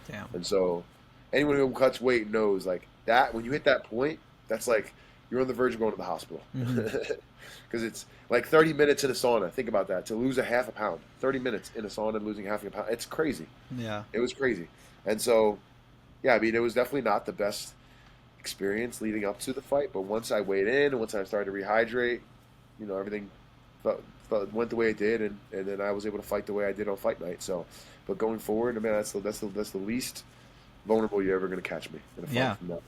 Damn.
And so anyone who cuts weight knows like that when you hit that point, that's like you're on the verge of going to the hospital.
Hmm.
Because it's like 30 minutes in a sauna. Think about that. To lose a half a pound, 30 minutes in a sauna and losing half a pound. It's crazy.
Yeah.
It was crazy. And so, yeah, I mean, it was definitely not the best experience leading up to the fight. But once I weighed in and once I started to rehydrate, everything went the way it did, and then I was able to fight the way I did on fight night. So, but going forward, I mean, that's the least vulnerable you're ever going to catch me in a fight
Yeah.
from that.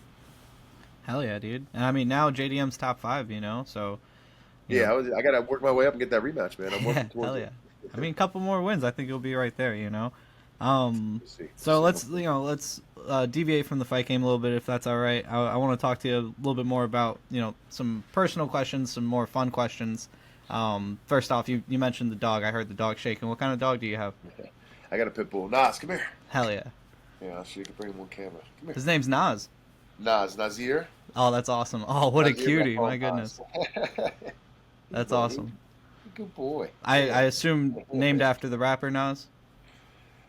Hell yeah, dude. And I mean, now JDM's top five, you know, so, you know,
Yeah, I got to work my way up and get that rematch, man. I'm
yeah,
working towards
hell
it.
yeah. I mean, a couple more wins, I think you'll be right there, you know. Um,
We'll see. We'll
so
see.
let's deviate from the fight game a little bit, if that's all right. I want to talk to you a little bit more about, some personal questions, some more fun questions. First off, you mentioned the dog. I heard the dog shaking. What kind of dog do you have?
I got a pit bull. Nas, come here.
Hell yeah.
Yeah, I'll show you can bring him on camera. Come here.
His name's Nas.
Nazir.
Oh, that's awesome. Oh, what a
Nazir,
cutie.
I call
My
him
goodness.
Nas.
That's
He's
awesome.
a good boy.
I assume named after the rapper Nas.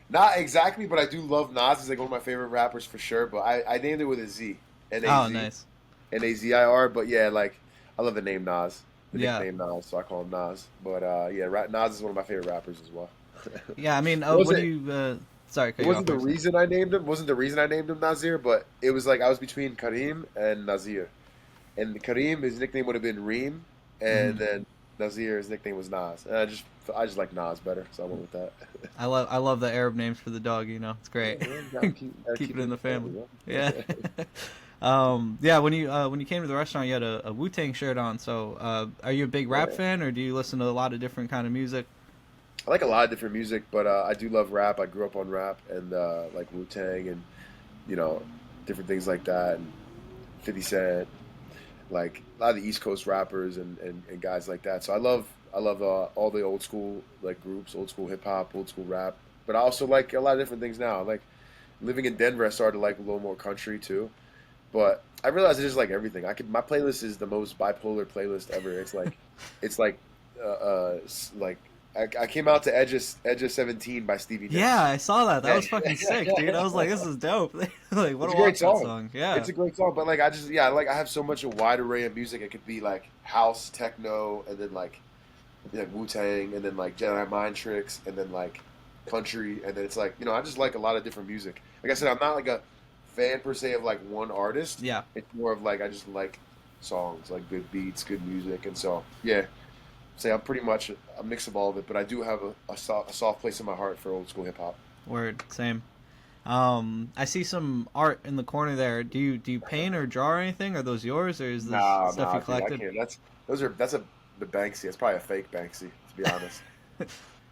Not exactly, but I do love Nas. He's like one of my favorite rappers for sure. But I named it with a Z.
Oh,
N-A-Z.
nice.
Nazir. But yeah, like I love the name Nas. The
Yeah.
nickname Nas, so I call him Nas. But yeah, Nas is one of my favorite rappers as well.
Yeah, I mean,
It
what do
wasn't
you? Sorry,
it
cut you
wasn't
off
the
there.
reason I named him. Wasn't the reason I named him Nazir, but it was like I was between Kareem and Nazir. And Kareem, his nickname would have been Reem, and
Hmm.
then Nazir, his nickname was Nas. And I just like Nas better, so I went with that.
I love the Arab names for the dog. You know, it's
Yeah,
great.
man, gotta
Keep it in the family.
bro.
Yeah. Yeah. When you came to the restaurant, you had a Wu Tang shirt on. So, are you a big rap
Yeah.
fan, or do you listen to a lot of different kind of music?
I like a lot of different music, but I do love rap. I grew up on rap and like Wu Tang and you know different things like that. And 50 Cent, like a lot of the East Coast rappers and guys like that. So I love all the old school like groups, old school hip hop, old school rap. But I also like a lot of different things now. Like living in Denver, I started to like a little more country too. But I realized I just like everything. My playlist is the most bipolar playlist ever. It's like like I came out to Edge of 17 by Stevie
Yeah,
Nicks.
I saw that. That
Yeah.
was fucking sick, dude. I was like, this is dope. Like, what
It's
a
a great
watch that
song.
song. Yeah.
It's a great song, but like I just yeah, like I have so much a wide array of music. It could be like house, techno, and then like Wu Tang, and then like Jedi Mind Tricks, and then like country, and then it's like I just like a lot of different music. Like I said, I'm not like a fan per se of like one artist.
Yeah.
It's more of like I just like songs, like good beats, good music, and so yeah. Say I'm pretty much a mix of all of it, but I do have a soft place in my heart for old school hip hop.
Word. Same. I see some art in the corner there. Do you paint or draw or anything? Are those yours, or is this
Nah,
stuff
nah,
you
dude, I
collected?
can't. That's the Banksy. It's probably a fake Banksy, to be honest.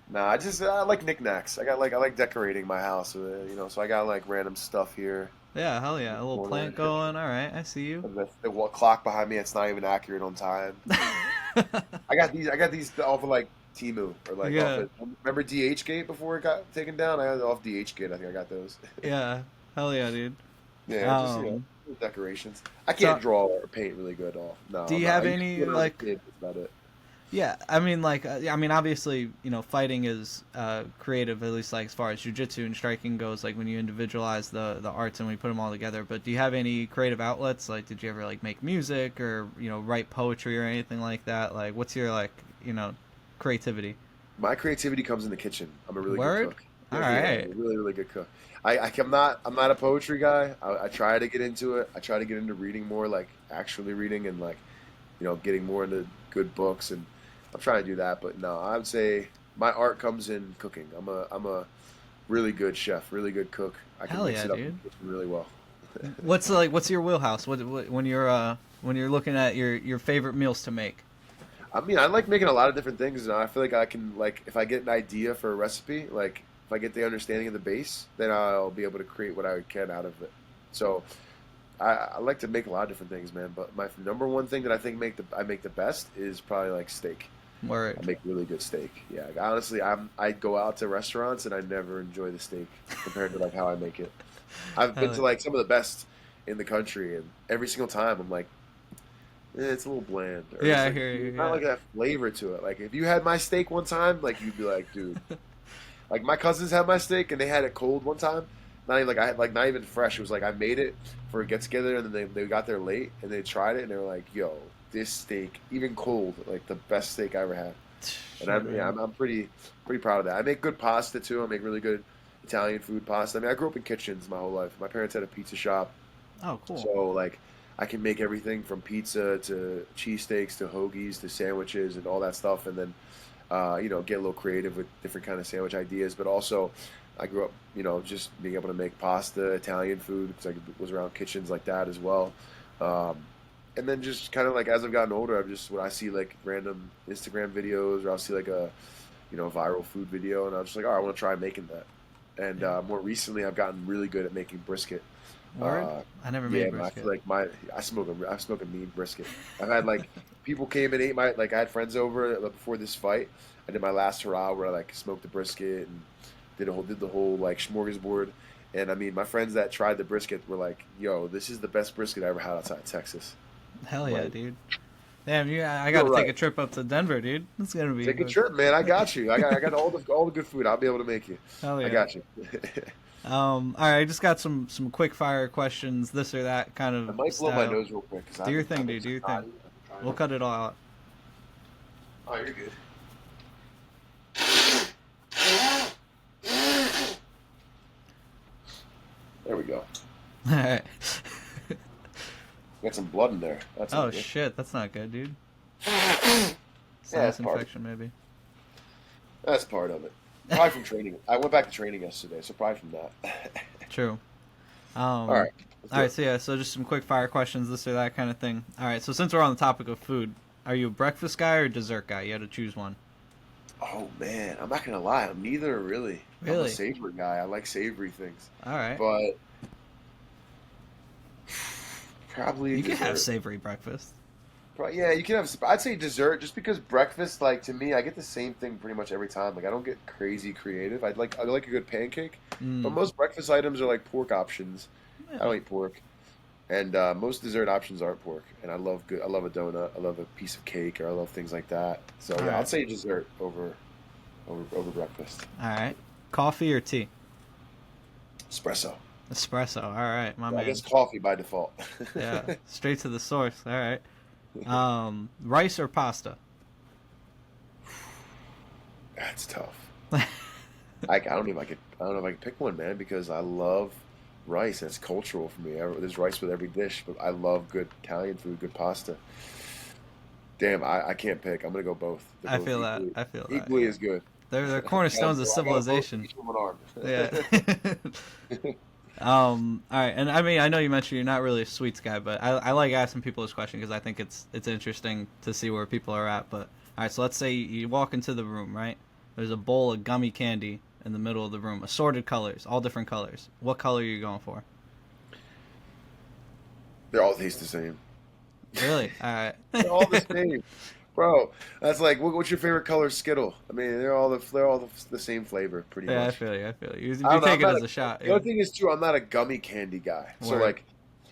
Nah, I like knickknacks. I like decorating my house, so I got like random stuff here
Yeah, hell yeah.
in
A
the
little
corner.
plant going. All right, I see you.
And the clock behind me, it's not even accurate on time. I got these off of like Timu or like off
Yeah,
of remember DH Gate before it got taken down? I got off DH Gate. I think I got those.
yeah. Hell yeah, dude.
Yeah, just
Um,
decorations. I can't
so
draw or paint really good at all. No,
do
I'm
you
not. I
have
used to
any
when I was a
like
kid. That's about it.
yeah, I mean, like, I mean, obviously, fighting is creative, at least like as far as jujitsu and striking goes. Like when you individualize the arts and we put them all together. But do you have any creative outlets? Like, did you ever like make music or write poetry or anything like that? Like, what's your like creativity?
My creativity comes in the kitchen. I'm a really good
Word.
cook.
All
Yeah, I'm
right.
a really, really good cook. I'm not a poetry guy. I try to get into it. I try to get into reading more, like actually reading and like, getting more into good books and I'm trying to do that. But no, I would say my art comes in cooking. I'm a really good chef, really good cook. I can
Hell
mix
yeah,
it up in
dude.
the kitchen really well.
What's your wheelhouse? What when you're looking at your favorite meals to make?
I mean, I like making a lot of different things, and I feel like I can like if I get an idea for a recipe, like if I get the understanding of the base, then I'll be able to create what I can out of it. So I like to make a lot of different things, man. But my number one thing that I think I make the best is probably like steak. I
Word.
make really good steak. Yeah, like, honestly, I go out to restaurants and I never enjoy the steak compared to like how I make it. I've been
Hell
to like some of the best in the country, and every single time I'm like, it's a little bland, or
yeah,
it's
I
like
hear
there's
you.
not
Yeah.
like that flavor to it. Like if you had my steak one time, like you'd be like, dude. Like my cousins had my steak and they had it cold one time. Not even like I had like not even fresh. It was like I made it for a get together and then they got there late and they tried it and they were like, "Yo, this steak, even cold, like the best steak I ever had." And
Shit, man.
I'm pretty proud of that. I make good pasta too. I make really good Italian food pasta. I mean, I grew up in kitchens my whole life. My parents had a pizza shop,
Oh, cool.
so like I can make everything from pizza to cheesesteaks to hoagies to sandwiches and all that stuff. And then get a little creative with different kind of sandwich ideas. But also, I grew up, just being able to make pasta, Italian food because I was around kitchens like that as well. Um, and then just kind of like as I've gotten older, I've just when I see like random Instagram videos or I'll see like a viral food video, and I'm just like, oh, I want to try making that. And
Yeah.
more recently, I've gotten really good at making brisket.
Word.
Uh,
I never
yeah,
made
man, I feel
brisket.
like I smoke a mean brisket. I've had like people came and ate my like I had friends over before this fight. I did my last hurrah where I like smoked the brisket and did the whole like smorgasbord. And I mean, my friends that tried the brisket were like, "Yo, this is the best brisket I ever had outside of Texas."
Hell
I'm
yeah,
like,
dude. Damn, I got
you're
to take
right.
a trip up to Denver, dude. It's gonna be
Take a trip, man. I got you. I got all the good food. I'll be able to make you.
hell
I
yeah.
got you.
All right, I just got some quick fire questions, this or that kind
I
of
might blow my
style.
nose real quick because
Do your
I've
thing,
been
dude. Do
so
your thing.
naughty. I'm
We'll
trying to.
cut it all out.
Oh, you're good. There we go.
All right.
Got some blood in there. That's
Oh
not good.
shit, that's not good, dude.
Yeah,
Sinus
that's part.
infection, maybe.
That's part of it. Probably from training. I went back to training yesterday, so probably from that.
True.
All
Um.
right, let's
All
do
right,
it.
so yeah, so just some quick fire questions, this or that kind of thing. All right, so since we're on the topic of food, are you a breakfast guy or a dessert guy? You had to choose one.
Oh man, I'm not gonna lie. I'm neither really. I'm a
Really?
savory guy. I like savory things,
All right.
but Probably
You can have
dessert.
savory breakfast.
Yeah, you can have. I'd say dessert, just because breakfast, like to me, I get the same thing pretty much every time. Like I don't get crazy creative. I like a good pancake, but
Mm.
most breakfast items are like pork options. I
Yeah.
don't eat pork, and most dessert options aren't pork. And I love good. I love a donut. I love a piece of cake, or I love things like that. So
All
yeah, I'll
right.
say dessert over breakfast.
All right. Coffee or tea?
Espresso.
Espresso. All right, my
Yeah, I
man.
guess coffee by default.
Yeah, straight to the source. All right. Rice or pasta?
That's tough. I don't know if I could pick one, man, because I love rice and it's cultural for me. There's rice with every dish, but I love good Italian food, good pasta. Damn, I can't pick. I'm gonna go both. They're
I
both
feel that. I feel that.
equally
Yeah.
as good.
They're cornerstones of
I got them both
civilization.
each with one arm.
Yeah. All right, and I mean, I know you mentioned you're not really a sweets guy, but I like asking people this question because I think it's interesting to see where people are at. But all right, so let's say you walk into the room, right? There's a bowl of gummy candy in the middle of the room, assorted colors, all different colors. What color are you going for?
They all taste the same.
Really? All right.
They're all the same, bro. That's like, what's your favorite color Skittle? I mean, they're all the same flavor, pretty
Yeah, I
much.
feel you. I feel you.
I
You
don't know.
take it as a shot.
The
Yeah.
other thing is too, I'm not a gummy candy guy. So
Word.
like,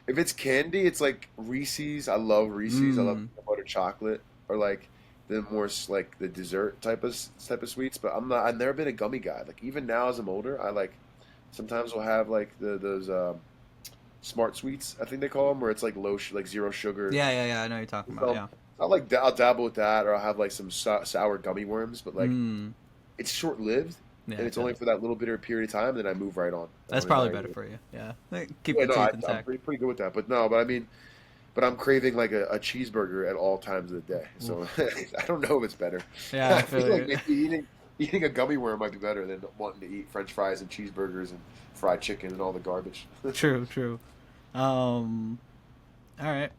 if it's candy, it's like Reese's. I love Reese's. I love
Mm.
peanut butter chocolate, or like the more like the dessert type of sweets. But I'm not. I've never been a gummy guy. Like even now as I'm older, I like sometimes we'll have like those smart sweets. I think they call them, where it's like like zero sugar.
Yeah, yeah, yeah. I know what you're talking about.
So
Yeah.
I'll dabble with that, or I'll have like some sour gummy worms. But like
Mm.
it's short lived,
Yeah,
and
I
it's
feel
only
it.
for that little bit of a period of time. Then I move right on. I
That's
don't
probably
invite
better
it.
for you. Yeah. Keep
Yeah,
the
no,
teeth
I'm
intact.
pretty good with that. But no, but I mean, but I'm craving like a cheeseburger at all times of the day. So
Oof.
I don't know if it's better.
Yeah, I
I
feel
feel like
you.
maybe eating a gummy worm might be better than wanting to eat French fries and cheeseburgers and fried chicken and all the garbage.
True, true. Um, all right.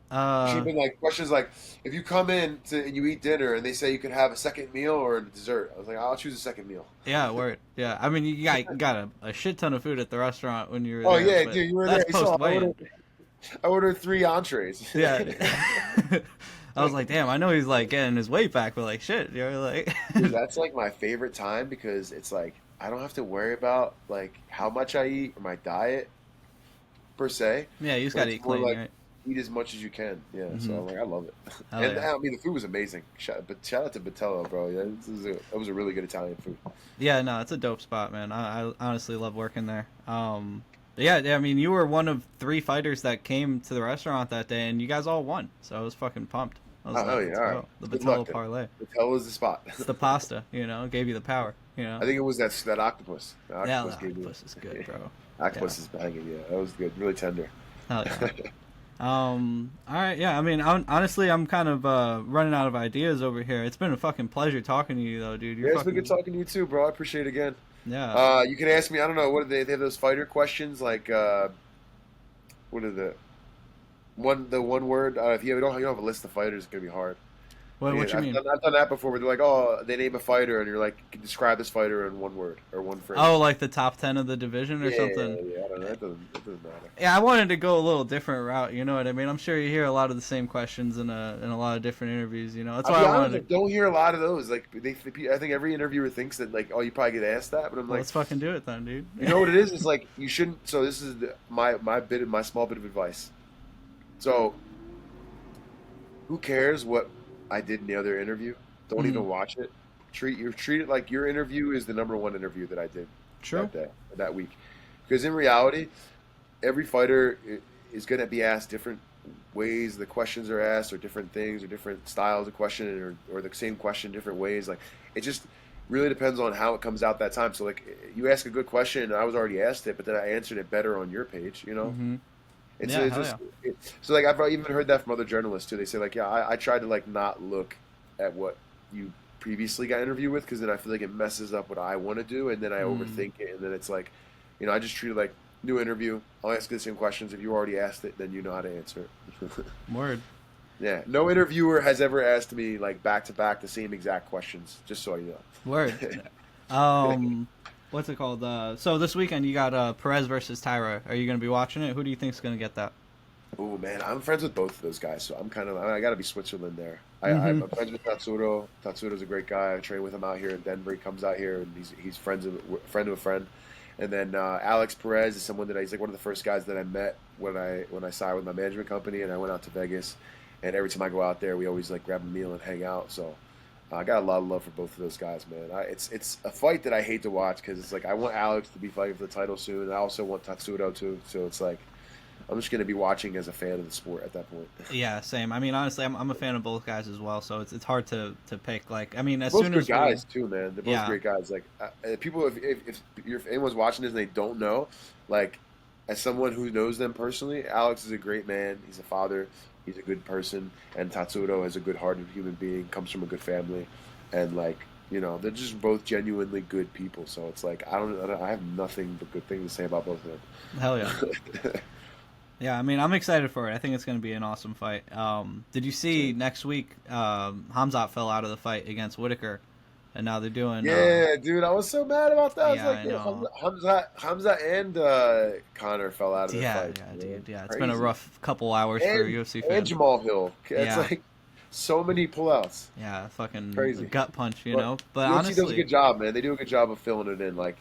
Even like questions like, if you come in and you eat dinner and they say you could have a second meal or a dessert, I was like, I'll choose a second meal.
Yeah, word. Yeah, I mean, you got a shit ton of food at the restaurant when you were
Oh
there,
yeah,
but
dude, you were there.
that's
You saw
post weigh-in.
I ordered three entrees.
Yeah. I was like, damn, I know he's like getting his weight back, but like, shit, you're like,
Dude, that's like my favorite time because it's like I don't have to worry about like how much I eat or my diet per se,
yeah, you just
but
gotta
it's
eat
more
clean,
like
right?
eat as much as you can. Yeah, so
Mm-hmm.
I'm like I love it,
Hell
and
yeah.
I mean the food was amazing. Shout out to Batello, bro. Yeah, that was a really good Italian food.
Yeah, no, it's a dope spot, man. I honestly love working there. Yeah, I mean, you were one of 3 fighters that came to the restaurant that day, and you guys all won. So I was fucking pumped. I was
Oh
like,
yeah,
let's
all right.
go. The
Good luck
Batello
then.
parlay.
Batello is the spot.
It's the pasta, gave you the power,
I think it was that octopus. The
Yeah,
octopus
the
gave me.
octopus is good, bro. Yeah,
Octopus is banging. Yeah, that was good. Really tender.
hell yeah. All right, yeah. I mean, honestly, I'm kind of running out of ideas over here. It's been a fucking pleasure talking to you, though, dude. You're
Yeah, it's been good
fucking
talking to you too, bro. I appreciate it again.
yeah.
You can ask me. I don't know what are they have those fighter questions like. What are the one word? If you don't have a list of fighters, it's gonna be hard. Yeah,
What you mean?
I've done that before. Where they're like, oh, they name a fighter, and you're like, describe this fighter in one word or one
Oh,
phrase.
like the top 10 of the division or
Yeah,
something?
yeah. I don't know. That doesn't matter.
Yeah, I wanted to go a little different route. You know what I mean? I'm sure you hear a lot of the same questions in a lot of different interviews. That's
I'll
why
be
I
honest, I
wanted to.
don't hear a lot of those. Like I think every interviewer thinks that like, oh, you probably get asked that, but I'm
Well,
like,
let's fucking do it then, dude.
you know what it is? It's like you shouldn't. So this is my small bit of advice. So who cares what I did in the other interview? Don't
Mhm.
even watch it. Treat it like your interview is the number one interview that I did
True.
that day, that week. Because in reality, every fighter is going to be asked different ways the questions are asked, or different things, or different styles of question, or the same question different ways. Like it just really depends on how it comes out that time. So like you ask a good question, and I was already asked it, but then I answered it better on your page.
Mm-hmm.
It's,
Yeah,
it's
hell
just
yeah.
so like I've even heard that from other journalists too. They say like, yeah, I tried to like not look at what you previously got interviewed with, because then I feel like it messes up what I want to do, and then I
Mm.
overthink it, and then it's like, I just treat it like new interview. I'll ask you the same questions. If you already asked it, then you know how to answer it.
Word.
Yeah, no interviewer has ever asked me like back to back the same exact questions. Just so you
Word.
know.
What's it called? So this weekend you got Perez versus Tyra. Are you gonna be watching it? Who do you think's gonna get that?
Oh man, I'm friends with both of those guys, so I got to be Switzerland there.
Hmm.
I'm friends with Tatsuro. Tatsuro's a great guy. I train with him out here in Denver. He comes out here and he's friend of a friend. And then Alex Perez is someone that he's like one of the first guys that I met when I signed with my management company and I went out to Vegas. And every time I go out there, we always like grab a meal and hang out. So I got a lot of love for both of those guys, man. It's a fight that I hate to watch because it's like I want Alex to be fighting for the title soon, and I also want Tatsuro too. So it's like I'm just gonna be watching as a fan of the sport at that point.
Yeah, same. I mean, honestly, I'm a fan of both guys as well, so it's hard to pick. Like, I mean, as
Both
soon
good
as we,
guys too, man. They're both
yeah,
great guys. Like people, if anyone's watching this and they don't know, like as someone who knows them personally, Alex is a great man. He's a father. He's a good person, and Tatsuro is a good-hearted human being. Comes from a good family, and like they're just both genuinely good people. So it's like I have nothing but good things to say about both of
hell yeah.
them.
Yeah, I mean, I'm excited for it. I think it's going to be an awesome fight. Did you see next week Hamzat fell out of the fight against Whitaker, and now they're doing.
Yeah, dude, I was so mad about that. I was
Yeah,
like,
I
yo,
know.
Hamza and Connor fell out of their
Yeah,
fights,
yeah,
man.
dude. Yeah, it's been a
Crazy.
rough couple hours for
And
UFC
and
fans.
Jamal Hill. It's
Yeah,
like so many pullouts.
yeah, fucking
Crazy.
gut punch, you
But
know. But
UFC does a
honestly,
good job, man. They do a good job of filling it in. Like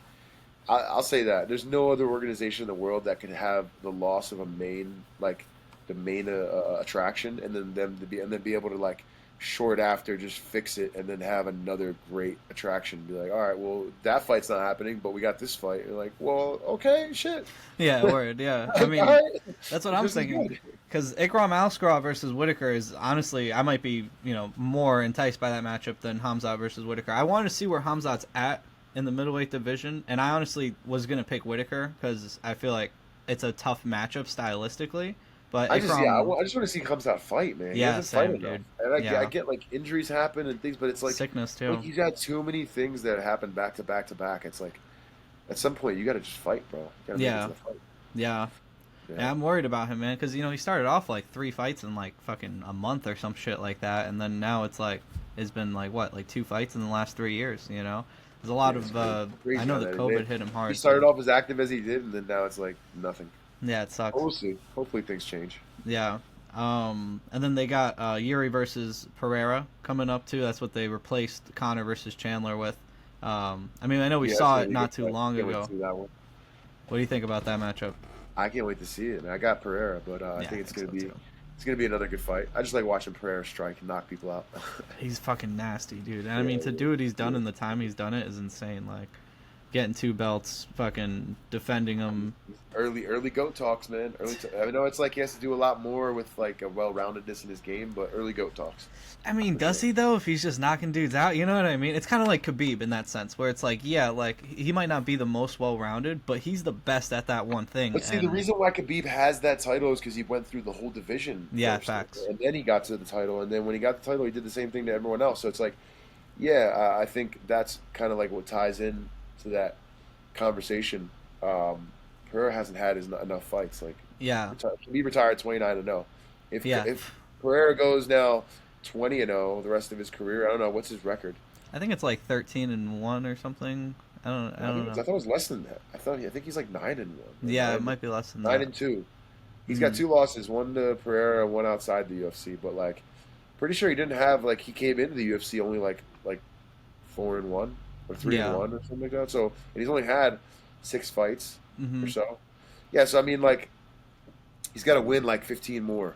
I'll say that there's no other organization in the world that could have the loss of a main the main attraction, and then be able to like short after just fix it, and then have another great attraction. Be like, all right, well that fight's not happening, but we got this fight. You're like, well, okay, shit.
yeah, word, yeah. I
All
mean,
right,
that's what I'm
just as
thinking.
good.
Because Ikram Aliskerov versus Whitaker is honestly, I might be, more enticed by that matchup than Hamzat versus Whitaker. I wanted to see where Hamzat's at in the middleweight division, and I honestly was gonna pick Whitaker because I feel like it's a tough matchup stylistically. But Ikram,
I just want to see Khamzat fight, man. He
yeah,
doesn't fight
same,
enough,
dude.
and I
Yeah,
get like injuries happen and things, but it's
sickness
like
too.
he's got too many things that happen back to back to back. It's like at some point you got to just fight, bro. You got to make it to
Yeah,
the fight.
yeah.
Yeah.
Yeah, I'm worried about him, man, because he started off like 3 fights in like fucking a month or some shit like that, and then now it's been like what, like 2 fights in the last 3 years. There's a lot
It's
of I
crazy,
know that
man.
COVID hit him
He
hard,
started
but
off as active as he did, and then now it's like nothing.
yeah, it
But
sucks.
we'll see. Hopefully things change.
Yeah. And then they got Yuri versus Pereira coming up too. That's what they replaced Connor versus Chandler with. I mean, I know we
Yeah, it's
saw
gonna
it
be a
not
good
too
fight.
long
Can't wait to
ago.
see that one.
What do you think about that matchup?
I can't wait to see it. Man. I got Pereira, but I
Yeah, I
think it's
think
gonna
so
be
too.
another good fight. I just like watching Pereira strike and knock people out.
He's fucking nasty, dude. And I mean,
Yeah,
to do what he's done
yeah.
in the time he's done it is insane. Like, getting 2 belts, fucking defending them.
Early goat talks, man. I know it's like he has to do a lot more with like a well-roundedness in his game, but early goat talks
I mean,
for
does
sure.
he though? If he's just knocking dudes out, you know what I mean? It's kind of like Khabib in that sense, where it's like, yeah, like he might not be the most well-rounded, but he's the best at that one thing.
But see, the
And
reason why Khabib has that title is because he went through the whole division
yeah,
first,
facts.
and then he got to the title, and then when he got the title, he did the same thing to everyone else. So it's like, yeah, I think that's kind of like what ties in to that conversation. Pereira hasn't had enough fights. Like
Yeah,
Khabib retired 29-0.
yeah.
If Pereira goes now 20-0 the rest of his career, I don't know what's his record.
I think it's like 13-1 or something. I don't
I
know.
thought it was less than that. I think he's like 9-1.
Yeah, it might be less than
Nine
that.
and two. He's got
Mm.
two losses, one to Pereira, one outside the UFC. But like, pretty sure he didn't have like he came into the UFC only like 4-1 or three and
Yeah.
one or something like that. So and he's only had 6 fights or
Hmm.
so. Yeah, so I mean like he's got to win like 15 more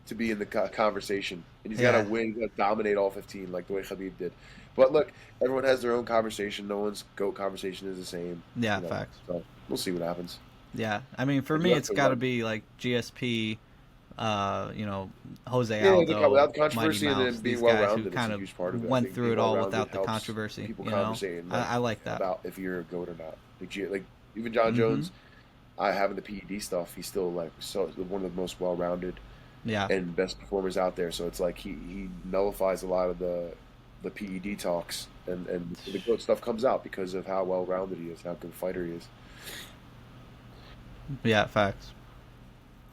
to be in the conversation, and he's got to
Yeah.
win, he's got to dominate all 15 like the way Khabib did. But look, everyone has their own conversation. No one's GOAT conversation is the same,
Yeah, facts.
So we'll see what happens.
Yeah. I mean, for
I do
me,
have
it's
to
got to
like,
be like GSP, Jose
yeah,
Aldo,
without the
Mighty
controversy and then
Mouse.
being
These
well
guys who
rounded is
kind
a
of
huge part of it. I
went
think
through
being
it
well
all
rounded
without the
helps
controversy.
people conversating
I like that.
about if you're a GOAT or not. Like even John
Hmm.
Jones, having the PED stuff, he's still like one of the most well rounded
Yeah.
and best performers out there. So it's like he nullifies a lot of the PED talks, and the good stuff comes out because of how well rounded he is, how good a fighter he is.
Yeah, facts.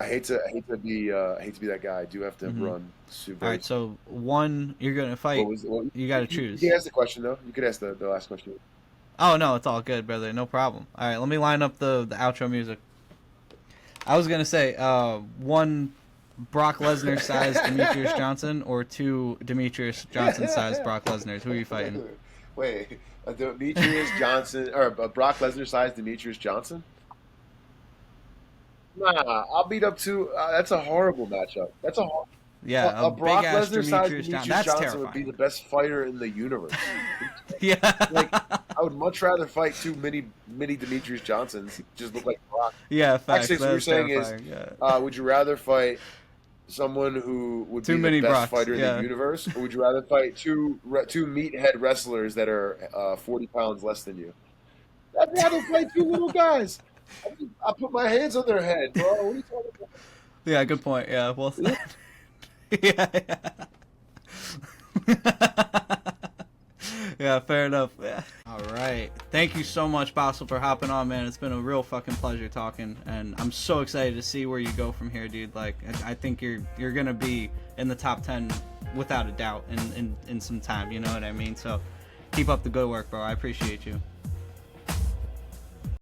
I hate to be that guy. I do have to
Hmm.
run
All
very.
right, so one, you're going to
What
fight.
was what,
You got to
you
choose.
can ask the question though. You could ask the last question.
Oh, no, it's all good, brother. No problem. All right, let me line up the outro music. I was gonna say, one Brock Lesnar sized Demetrius Johnson or two Demetrius Johnson sized Brock Lesnar's. Who are you fighting?
Wait, a Demetrius Johnson or a Brock Lesnar sized Demetrius Johnson? Nah, I'll beat up two. That's a horrible matchup. That's
Yeah,
a
a big
Brock
ass
Lesnar sized
Demetrius
Demetrius
Johnson. That's
Johnson would be
terrifying.
the best fighter in the universe.
Yeah.
Like, I would much rather fight two mini Demetrius Johnsons. Just look like Brock.
Yeah, facts.
Actually, what you're
That's
saying is,
terrifying.
would you rather fight someone who would
Too
be
many
the best
Brocks,
fighter in
yeah.
the universe, or would you rather fight two meathead wrestlers that are 40 pounds less than you? I'd rather fight two little guys. I put my hands on their head, bro. What are you talking about?
Yeah, good point. Yeah, well said. Yeah. Yeah, fair enough. Yeah. All right. Thank you so much, Bassil, for hopping on, man. It's been a real fucking pleasure talking, and I'm so excited to see where you go from here, dude. Like, I think you're gonna be in the top 10 without a doubt in some time. You know what I mean? So keep up the good work, bro. I appreciate you.